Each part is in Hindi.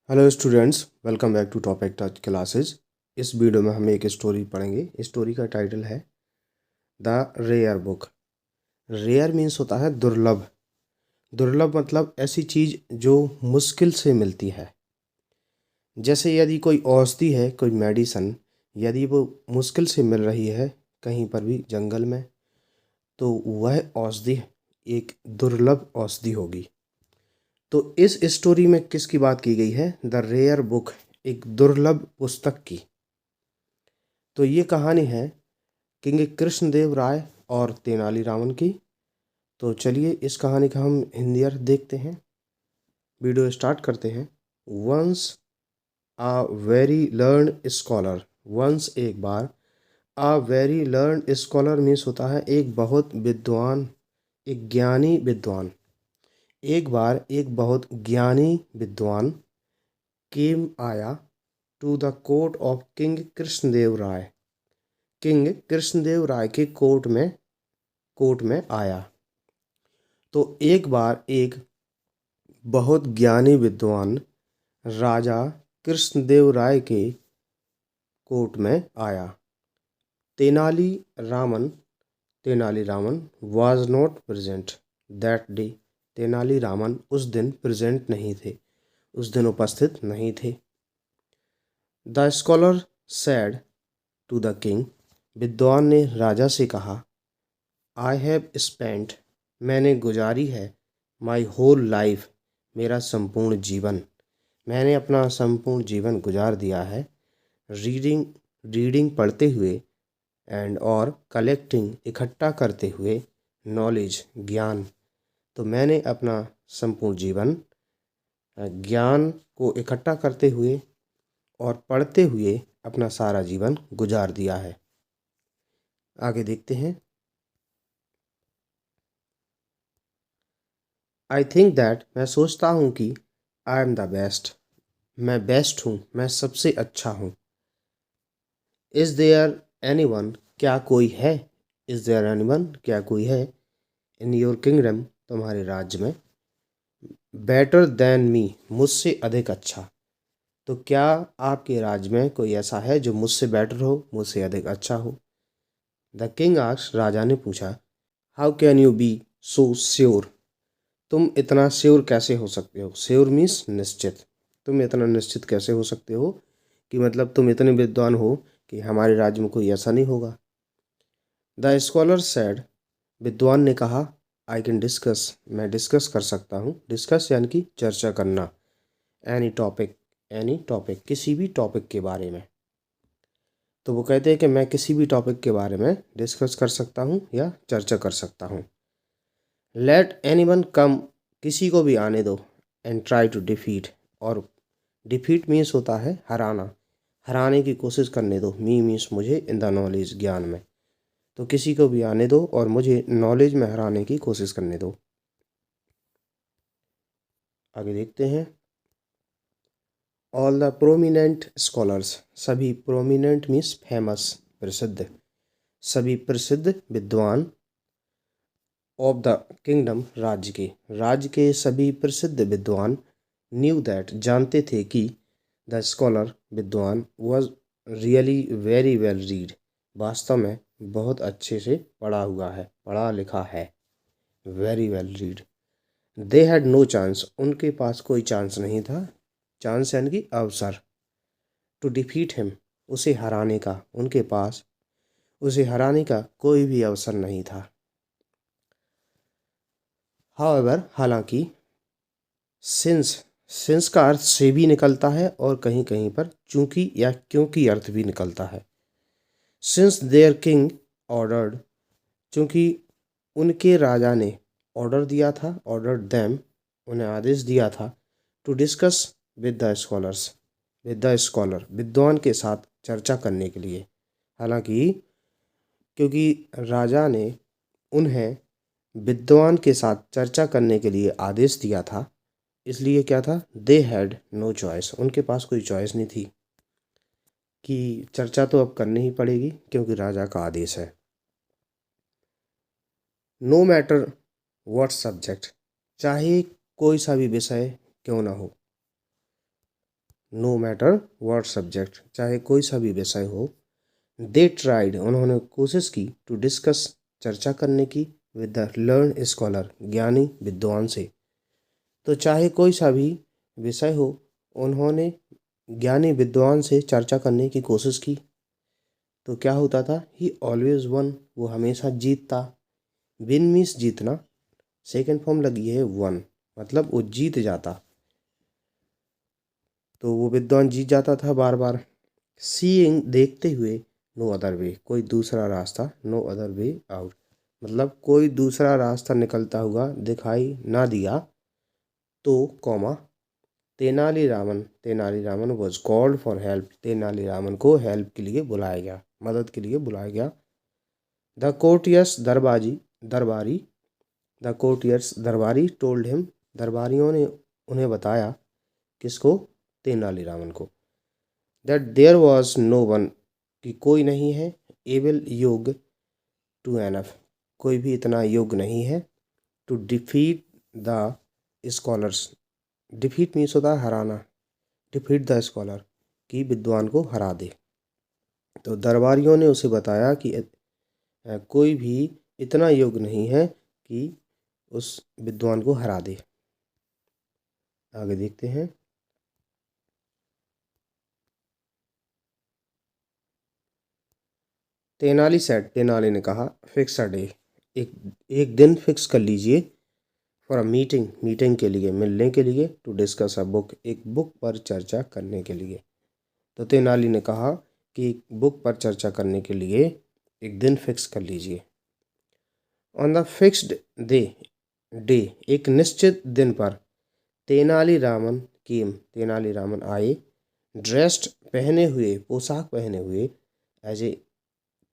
Hello students, welcome back to Topic Touch classes. इस वीडियो में हम एक स्टोरी पढ़ेंगे। स्टोरी का टाइटल है the rare book. Rare means होता है दुर्लभ। दुर्लभ मतलब ऐसी चीज़ जो मुश्किल से मिलती है। जैसे यदि कोई औषधि है, कोई मेडिसन, यदि वो मुश्किल से मिल रही है कहीं पर भी जंगल में, तो वह औषधि एक दुर्लभ औषधि होगी। तो इस स्टोरी में किसकी बात की गई है? द रेयर बुक, एक दुर्लभ पुस्तक की। तो ये कहानी है किंग कृष्णदेव राय और तेनालीरामन की। तो चलिए इस कहानी का हम हिंदी अर्थ देखते हैं। वीडियो स्टार्ट करते हैं। Once a very learned scholar. Once एक बार, a very learned scholar means होता है एक बहुत विद्वान, एक ज्ञानी विद्वान। एक बार एक बहुत ज्ञानी विद्वान केम आया to the court of king Krishnadeva Raya. King Krishnadeva Raya के कोर्ट में आया। तो एक बार एक बहुत ज्ञानी विद्वान राजा कृष्णदेव राय के कोर्ट में आया। Tenali Raman Tenali Raman was not present that day. Tenali Raman उस दिन प्रेजेंट नहीं थे, उस दिन उपस्थित नहीं थे। The scholar said to the king. विद्वान ने राजा से कहा, आई हैव स्पेंट, मैंने गुजारी है, माई होल लाइफ, मेरा संपूर्ण जीवन, मैंने अपना संपूर्ण जीवन गुजार दिया है। रीडिंग रीडिंग पढ़ते हुए, एंड और कलेक्टिंग इकट्ठा करते हुए, नॉलेज ज्ञान। तो मैंने अपना संपूर्ण जीवन ज्ञान को इकट्ठा करते हुए और पढ़ते हुए अपना सारा जीवन गुजार दिया है। आगे देखते हैं। आई थिंक दैट, मैं सोचता हूँ कि आई एम द बेस्ट, मैं बेस्ट हूँ, मैं सबसे अच्छा हूँ। इज़ देयर एनी वन, क्या कोई है? इज़ देयर एनी वन, क्या कोई है? इन योर किंगडम, तुम्हारे राज्य में। बेटर देन मी, मुझसे अधिक अच्छा। तो क्या आपके राज्य में कोई ऐसा है जो मुझसे बेटर हो, मुझसे अधिक अच्छा हो? द किंग आस्क्ड, राजा ने पूछा, how can you be so sure, तुम इतना श्योर कैसे हो सकते हो? श्योर मीन्स निश्चित। तुम इतना निश्चित कैसे हो सकते हो कि मतलब तुम इतने विद्वान हो कि हमारे राज्य में कोई ऐसा नहीं होगा? द स्कॉलर सैड, विद्वान ने कहा, आई कैन डिस्कस, मैं डिस्कस कर सकता हूँ। डिस्कस यानी कि चर्चा करना। एनी टॉपिक, किसी भी टॉपिक के बारे में। तो वो कहते हैं कि मैं किसी भी टॉपिक के बारे में डिस्कस कर सकता हूँ या चर्चा कर सकता हूँ। लेट एनीवन कम, किसी को भी आने दो। एंड ट्राई टू डिफीट, और डिफीट मीन्स होता है हराना, हराने की कोशिश करने दो। मी मीन्स मुझे, इन द नॉलेज ज्ञान में। तो किसी को भी आने दो और मुझे नॉलेज में हराने की कोशिश करने दो। आगे देखते हैं। ऑल द प्रोमिनेंट स्कॉलर्स, सभी प्रोमिनेंट मीन्स फेमस, प्रसिद्ध, सभी प्रसिद्ध विद्वान। ऑफ द किंगडम, राज्य के सभी प्रसिद्ध विद्वान। न्यू दैट, जानते थे कि द स्कॉलर, विद्वान, was really very well read, वास्तव में बहुत अच्छे से पढ़ा हुआ है, पढ़ा लिखा है। Very well read. They had no chance, उनके पास कोई चांस नहीं था। चांस यानी कि अवसर। टू डिफीट हिम, उसे हराने का, उनके पास उसे हराने का कोई भी अवसर नहीं था। हाउएवर, हालांकि। सिंस, सिंस का अर्थ से भी निकलता है और कहीं कहीं पर चूंकि या क्योंकि अर्थ भी निकलता है। सिंस देयर किंग ऑर्डर्ड, चूंकि उनके राजा ने ऑर्डर दिया था, ऑर्डर देम, उन्हें आदेश दिया था। To discuss with the scholars, with the scholar, विद्वान के साथ चर्चा करने के लिए। हालांकि क्योंकि राजा ने उन्हें विद्वान के साथ चर्चा करने के लिए आदेश दिया था, इसलिए क्या था? दे हैड नो चॉइस, उनके पास कोई चॉइस नहीं थी कि चर्चा तो अब करनी ही पड़ेगी क्योंकि राजा का आदेश है। नो मैटर व्हाट सब्जेक्ट, चाहे कोई सा भी विषय क्यों ना हो। नो मैटर व्हाट सब्जेक्ट, चाहे कोई सा भी विषय हो। दे ट्राइड, उन्होंने कोशिश की, टू डिस्कस, चर्चा करने की, विद द लर्न स्कॉलर, ज्ञानी विद्वान से। तो चाहे कोई सा भी विषय हो, उन्होंने ज्ञानी विद्वान से चर्चा करने की कोशिश की। तो क्या होता था, ही ऑलवेज वन, वो हमेशा जीतता। विन मीन्स जीतना, सेकंड फॉर्म लगी है वन, मतलब वो जीत जाता। तो वो विद्वान जीत जाता था बार बार। सीइंग, देखते हुए, नो अदर वे, कोई दूसरा रास्ता, नो अदर वे आउट, मतलब कोई दूसरा रास्ता निकलता हुआ दिखाई ना दिया। तो comma, Tenali Raman, Tenali Raman was called for help, Tenali Raman को हेल्प के लिए बुलाया गया, मदद के लिए बुलाया गया। द कोर्टियर्स, दरबारी, द कोर्टियर्स, दरबारी, टोल्ड हिम, दरबारियों ने उन्हें बताया, किसको, तेनालीरामन को, that there was no one, कि कोई नहीं है, एबल, योग्य, टू एनफ, कोई भी इतना योग्य नहीं है, to defeat the scholars, defeat means होता है हराना, डिफीट द स्कॉलर, कि विद्वान को हरा दे। तो दरबारियों ने उसे बताया कि कोई भी इतना योग्य नहीं है कि उस विद्वान को हरा दे। आगे देखते हैं। तेनाली सेड, तेनाली ने कहा, फिक्स अ डे, एक एक दिन फिक्स कर लीजिए, फॉर अ मीटिंग, मीटिंग के लिए, मिलने के लिए, टू डिस्कस अ बुक, एक बुक पर चर्चा करने के लिए। तो तेनाली ने कहा कि एक बुक पर चर्चा करने के लिए एक दिन फिक्स कर लीजिए। On the fixed day, day, एक निश्चित दिन पर, तेनालीरामन केम, तेनालीरामन आए, ड्रेस्ड, पहने हुए, पोशाक पहने हुए, एज ए,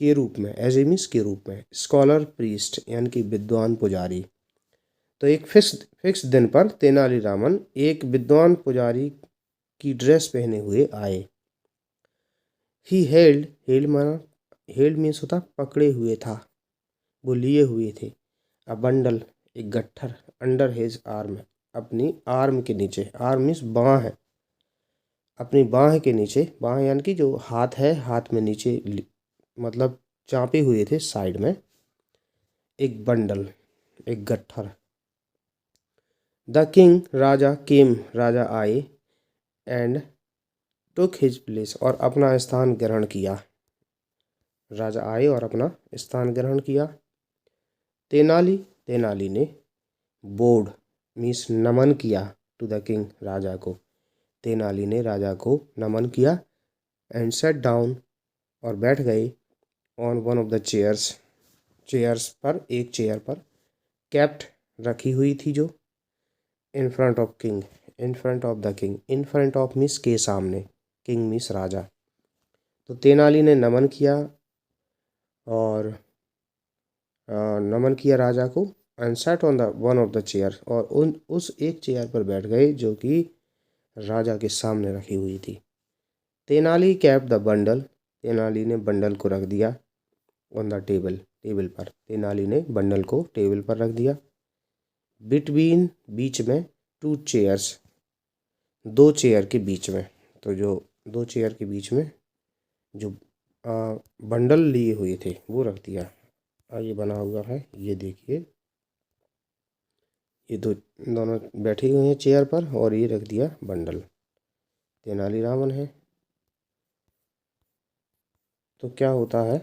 के रूप में, एज ए मीन्स के रूप में, स्कॉलर प्रीस्ट, यानी कि विद्वान पुजारी। तो एक फिक्स दिन पर तेनालीरामन एक विद्वान पुजारी की ड्रेस पहने हुए आए। ही हेल्ड, हेल्ड माना, हेल्ड मीन्स होता पकड़े हुए था, वो लिए हुए थे। अ बंडल, एक गट्ठर, अंडर हिज आर्म, अपनी आर्म के नीचे, आर्म मीन्स बाँह है, अपनी बाँह के नीचे, बाँह यानी कि जो हाथ है, हाथ में नीचे मतलब चापे हुए थे साइड में, एक बंडल, एक गट्ठर। द किंग, राजा, केम, राजा आए, एंड टुक हिज प्लेस, और अपना स्थान ग्रहण किया, राजा आए और अपना स्थान ग्रहण किया। तेनाली, तेनाली ने, बोर्ड मीन्स नमन किया, टू द किंग, राजा को, तेनाली ने राजा को नमन किया। एंड सेट डाउन, और बैठ गए, on one of the chairs, chairs पर, एक चेयर पर, कैप्ट, रखी हुई थी जो, in front of king, in front of the king, in front of means के सामने, किंग मीन्स राजा। तो तेनाली ने नमन किया और नमन किया राजा को, and sat on the one of the chair, और उस एक चेयर पर बैठ गए जो कि राजा के सामने रखी हुई थी। Tenali kept the bundle, Tenali ने बंडल को रख दिया, ऑन द टेबल, टेबल पर, तेनाली ने बंडल को टेबल पर रख दिया। बिटवीन, बीच में, टू चेयर्स, दो चेयर के बीच में, तो जो दो चेयर के बीच में जो बंडल लिए हुए थे वो रख दिया। ये बना हुआ है, ये देखिए, ये दोनों बैठे हुए हैं चेयर पर और ये रख दिया बंडल, तेनालीरामन है। तो क्या होता है,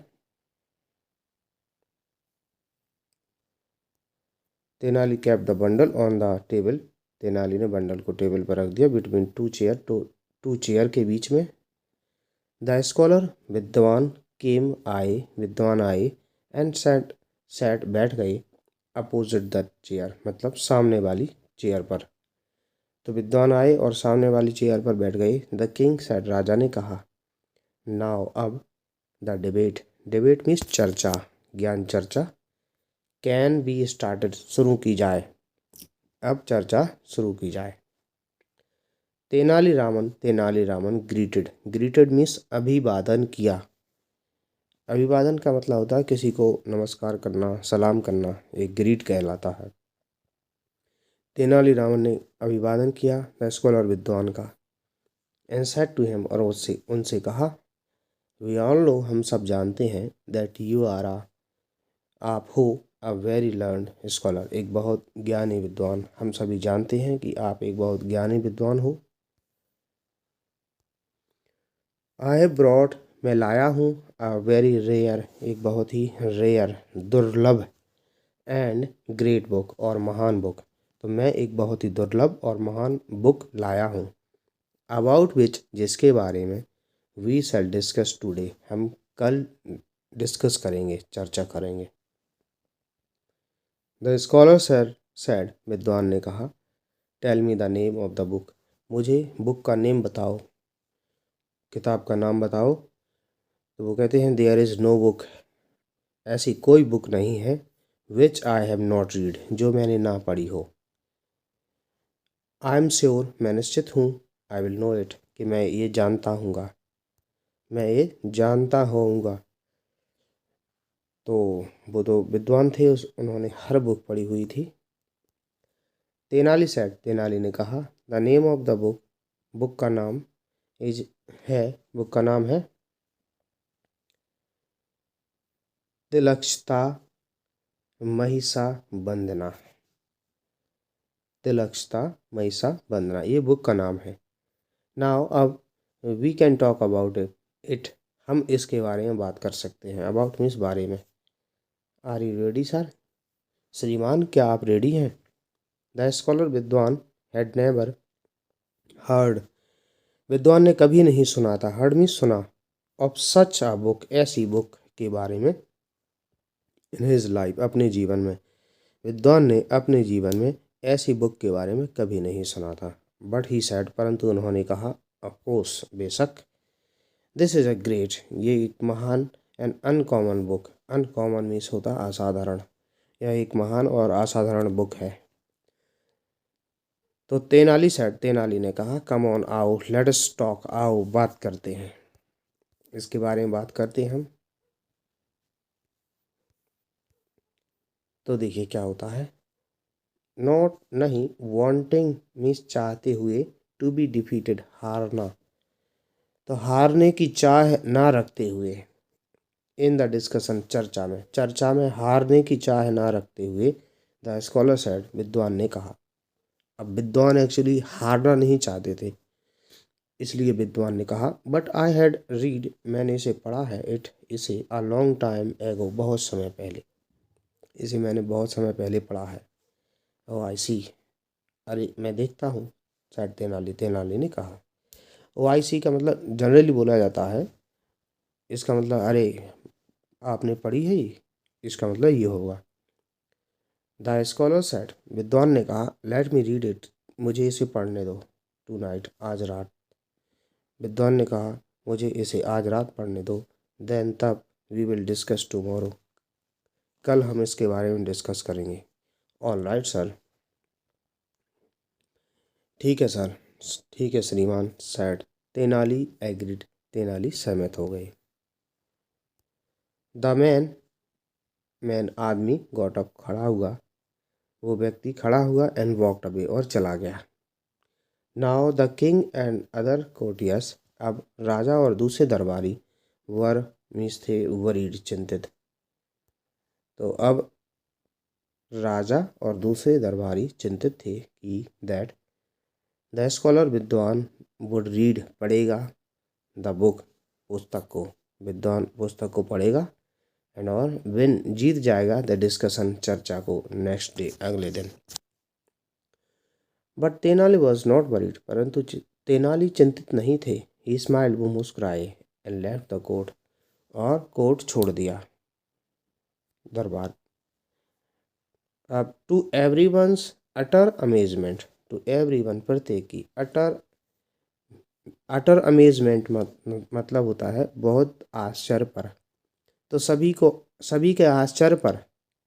Tenali kept the bundle on the table, Tenali ने बंडल को टेबल पर रख दिया, between two chair, two chair के बीच में। द स्कॉलर, विद्वान, केम, आए, विद्वान आए, एंड सैट, बैठ गए, अपोजिट द चेयर, मतलब सामने वाली चेयर पर। तो विद्वान आए और सामने वाली चेयर पर बैठ गए। द किंग सैड, राजा ने कहा, नाउ, अब, द डिबेट, डिबेट मीन्स चर्चा, ज्ञान चर्चा, कैन बी स्टार्टेड, शुरू की जाए, अब चर्चा शुरू की जाए। Tenali Raman, Tenali Raman greeted, greeted means अभिवादन किया, अभिवादन का मतलब होता है किसी को नमस्कार करना, सलाम करना, एक ग्रीट कहलाता है। तेनालीरामन ने अभिवादन किया द स्कॉलर, विद्वान का, एंड सेड टू हिम, और उससे उनसे कहा, वी ऑल नो, हम सब जानते हैं, दैट यू आर आप हो अ वेरी लर्नड स्कॉलर, एक बहुत ज्ञानी विद्वान। हम सभी जानते हैं कि आप एक बहुत ज्ञानी विद्वान हो। आई हैव ब्रॉट, मैं लाया हूँ, अ वेरी रेयर, एक बहुत ही रेयर, दुर्लभ, एंड ग्रेट बुक, और महान बुक। तो मैं एक बहुत ही दुर्लभ और महान बुक लाया हूँ। अबाउट विच, जिसके बारे में, वी शैल डिस्कस टुडे, हम कल डिस्कस करेंगे, चर्चा करेंगे। द स्कॉलर सैड, विद्वान ने कहा, tell me the name of the book, मुझे बुक का नेम बताओ, किताब का नाम बताओ। तो वो कहते हैं, देयर इज़ नो बुक, ऐसी कोई बुक नहीं है, विच आई हैव नॉट रीड, जो मैंने ना पढ़ी हो। आई एम श्योर, मैं निश्चित हूँ, आई विल नो इट, कि मैं ये जानता हूँगा, मैं ये जानता होऊंगा। तो वो तो विद्वान थे, उन्होंने हर बुक पढ़ी हुई थी। तेनाली सैड, तेनाली ने कहा, the name of the book, book का नाम इज है, बुक का नाम है तिलक्षता महिषा बंदना, तिलक्षता महिषा बंदना, ये बुक का नाम है। नाउ अब we can talk about it, हम इसके बारे में बात कर सकते हैं। अबाउट मीन्स बारे में। आर यू रेडी सर, श्रीमान क्या आप रेडी हैं? द स्कॉलर, विद्वान, हैड नेवर हर्ड, विद्वान ने कभी नहीं सुना था, हर्ड मीन्स सुना, ऑफ सच अ बुक, ऐसी बुक के बारे में, इन हिज लाइफ, अपने जीवन में, विद्वान ने अपने जीवन में ऐसी बुक के बारे में कभी नहीं सुना था। बट ही सैड, परंतु उन्होंने कहा, ऑफ कोर्स, बेशक, दिस इज़ अ ग्रेट, ये एक महान and uncommon book, uncommon means होता असाधारण, यह एक महान और असाधारण बुक है। तो तेनाली सैड, तेनाली ने कहा, कम ऑन, आओ, लेट अस टॉक, आओ बात करते हैं, इसके बारे में बात करते हैं हम। तो देखिए क्या होता है, नॉट नहीं, वांटिंग मीन्स चाहते हुए, टू बी डिफीटेड, हारना, तो हारने की चाह ना रखते हुए, इन द डिस्कशन, चर्चा में हारने की चाह ना रखते हुए, द स्कॉलर सैड, विद्वान ने कहा। अब विद्वान एक्चुअली हारना नहीं चाहते थे, इसलिए विद्वान ने कहा, बट आई हैड रीड, मैंने इसे पढ़ा है, इसे अ लॉन्ग टाइम एगो, बहुत समय पहले, इसे मैंने बहुत समय पहले पढ़ा है। ओ आई सी, अरे मैं देखता हूँ, शायद तेनाली, तेनाली ने कहा। ओ आई सी का मतलब जनरली बोला जाता है, इसका मतलब अरे आपने पढ़ी है ये, इसका मतलब ये होगा। द स्कॉलर सेड, विद्वान ने कहा, लेट मी रीड इट, मुझे इसे पढ़ने दो, टू नाइट, आज रात, विद्वान ने कहा, मुझे इसे आज रात पढ़ने दो, देन तब, वी विल डिस्कस टुमारो, कल हम इसके बारे में डिस्कस करेंगे। ऑल राइट सर, ठीक है सर, ठीक है श्रीमान, सैड, तेनाली एग्रीड, तेनाली सहमत हो गए। द मैन, मैन आदमी, गॉट अप, खड़ा हुआ, वो व्यक्ति खड़ा हुआ, एंड वॉकड अवे, और चला गया। Now the king and other courtiers, अब राजा और दूसरे दरबारी, वर मीन्स थे वरीड, चिंतित। तो अब राजा और दूसरे दरबारी चिंतित थे कि दैट द स्कॉलर, विद्वान, वुड रीड, पढ़ेगा, द बुक, पुस्तक को, विद्वान पुस्तक को पढ़ेगा, एंड और विन, जीत जाएगा, द डिस्कशन, चर्चा को, नेक्स्ट डे, अगले दिन। But Tenali was not worried, परंतु तेनाली चिंतित नहीं थे। ही स्माइल्ड, वो मुस्कुराए, एंड लेफ्ट द कोर्ट, और कोर्ट छोड़ दिया, दरबार। अब to everyone's utter amazement, to everyone, प्रत्येक की, अटर, अटर अमेजमेंट मतलब होता है बहुत आश्चर्य पर, तो सभी को, सभी के आश्चर्य पर,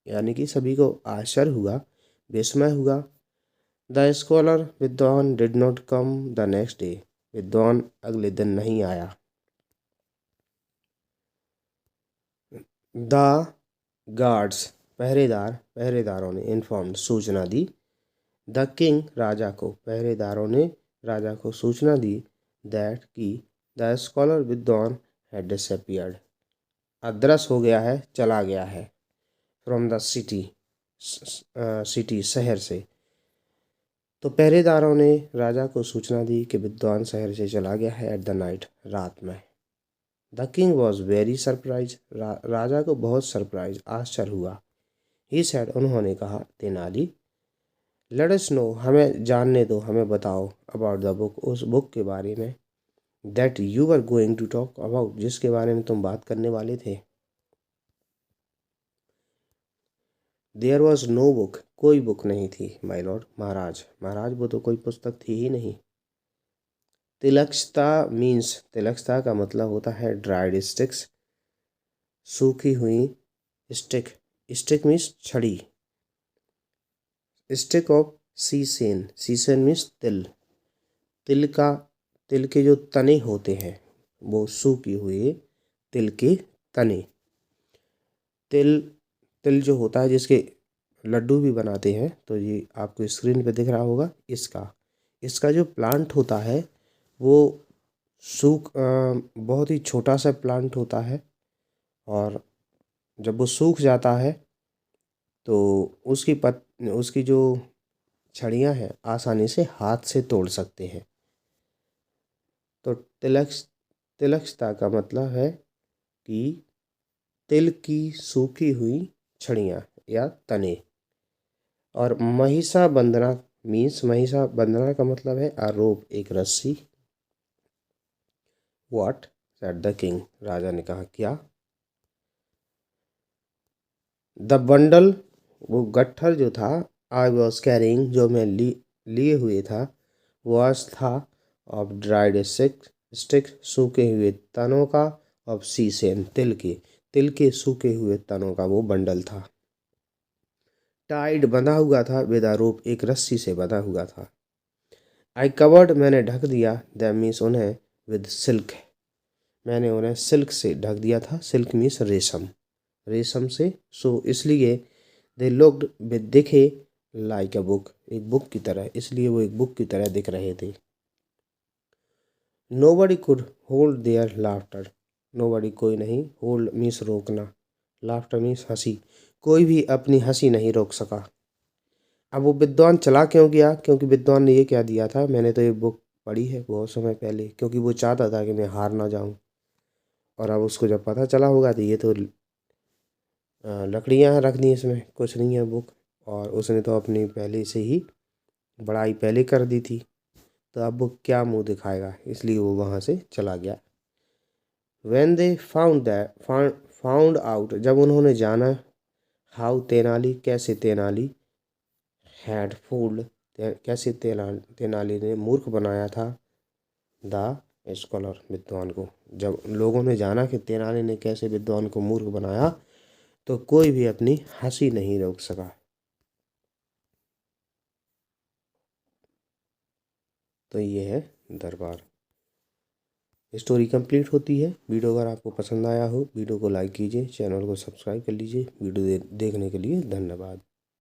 यानी कि सभी को आश्चर्य हुआ, विस्मय हुआ। द स्कॉलर, विद्वान, did not come the next day, विद्वान अगले दिन नहीं आया। द गार्ड्स, पहरेदार, पहरेदारों ने, इन्फॉर्म्ड, सूचना दी, द किंग, राजा को, पहरेदारों ने राजा को सूचना दी, दैट कि द स्कॉलर विद्वान हैड डिसअपियर्ड, अदृश्य हो गया है, चला गया है, फ्रॉम द सिटी शहर से। तो पहरेदारों ने राजा को सूचना दी कि विद्वान शहर से चला गया है एट द नाइट, रात में। The king was very surprise, राजा को बहुत सरप्राइज, आश्चर्य हुआ। ही सेड, उन्होंने कहा, तेनाली, लेट अस नो, हमें जानने दो, हमें बताओ, अबाउट द बुक, उस बुक के बारे में, that you were going to talk about, जिसके बारे में तुम बात करने वाले थे। देयर वॉज नो बुक, कोई बुक नहीं थी, माई लॉर्ड, महाराज, महाराज वो तो कोई पुस्तक थी ही नहीं। तिलक्षता मीन्स, तिलक्षता का मतलब होता है ड्राइड स्टिक्स, सूखी हुई स्टिक, स्टिक मीन्स छड़ी, स्टिक ऑफ सीसेन, सीसेन मीन्स तिल, तिल का, तिल के जो तने होते हैं वो सूखे हुए तिल के तने, तिल, तिल जो होता है जिसके लड्डू भी बनाते हैं, तो ये आपको स्क्रीन पे दिख रहा होगा, इसका जो प्लांट होता है वो बहुत ही छोटा सा प्लांट होता है, और जब वो सूख जाता है तो उसकी जो छड़ियाँ हैं आसानी से हाथ से तोड़ सकते हैं। तो तिलक्षता का मतलब है कि तिल की सूखी हुई छड़ियाँ या तने। और महिषा बंधना मीन्स, महिषा बंधना का मतलब है आरोप, एक रस्सी। व्हाट सेड द किंग, राजा ने कहा, क्या। द बंडल, वो गट्ठर जो था, आई वॉज कैरिंग, जो मैं लिए हुए था, वॉज था, ऑफ ड्राइड स्टिक, सूखे हुए तनों का, ऑफ सीसेन, तिल के सूखे हुए तनों का वो बंडल था। टाइड, बंधा हुआ था, विद अ रोप, एक रस्सी से बंधा हुआ था। आई कवर्ड, मैंने ढक दिया, दैम मीन्स उन्हें, विद सिल्क, मैंने उन्हें सिल्क से ढक दिया था, सिल्क मीन्स रेशम, रेशम से, सो इसलिए, दे लुक्ड, वे दिखे, लाइक अ बुक, एक बुक की तरह, इसलिए वो एक बुक की तरह दिख रहे थे। Nobody could hold their laughter, nobody कोई नहीं, होल्ड मीन्स रोकना, लाफ्टर मीन्स हंसी, कोई भी अपनी हंसी नहीं रोक सका। अब वो विद्वान चला क्यों गया, क्योंकि विद्वान ने ये क्या दिया था, मैंने तो ये बुक पढ़ी है बहुत समय पहले, क्योंकि वो चाहता था कि मैं हार ना जाऊं। और अब उसको जब पता चला होगा तो ये तो लकड़ियाँ रख दी इसमें, कुछ नहीं है बुक, और उसने तो अपनी पहले से ही बड़ाई पहले कर दी थी, तो अब वो क्या मुंह दिखाएगा, इसलिए वो वहाँ से चला गया। When they found out, जब उन्होंने जाना, हाउ, तेनाली, कैसे तेनाली, हैड फूल्ड, कैसे तेनाली ने मूर्ख बनाया था, द स्कॉलर, विद्वान को, जब लोगों ने जाना कि तेनाली ने कैसे विद्वान को मूर्ख बनाया, तो कोई भी अपनी हंसी नहीं रोक सका। तो ये है दरबार। स्टोरी कंप्लीट होती है। वीडियो अगर आपको पसंद आया हो, वीडियो को लाइक कीजिए, चैनल को सब्सक्राइब कर लीजिए। वीडियो देखने के लिए धन्यवाद।